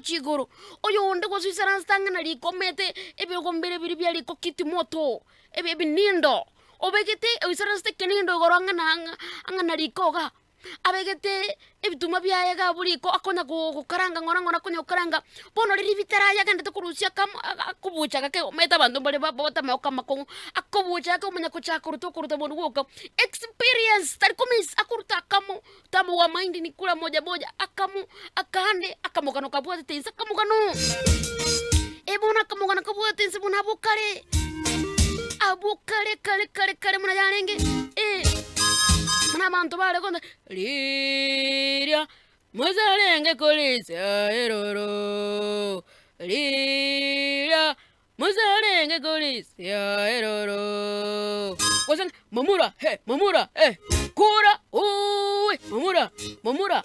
chigoro oyo onde go sisara stanga na liko mete ebe gombere biri bia liko kiti moto ebe nindo obegete sisara ste kenindo goranga na liko ga abegete ebituma bya yaga buriko akonya go karanga ngora konya karanga bono riri bitara yaga ndete kurusia kam akubucha ke meta bandu bale bota maoka makongo akubucha ke umenya kucha kuruta bono woka experience tari komis akuruta kamu tamu wa mind ni kula moja akamu akande akamukano kabwa tensa kamukano ebona kamukano kabwa tensa buna abukare kare muna yanenge mana bantu bale konda liria muzalenge kolisa eroro liria muzalenge kolisa eroro wasan mamura kura uwe mamura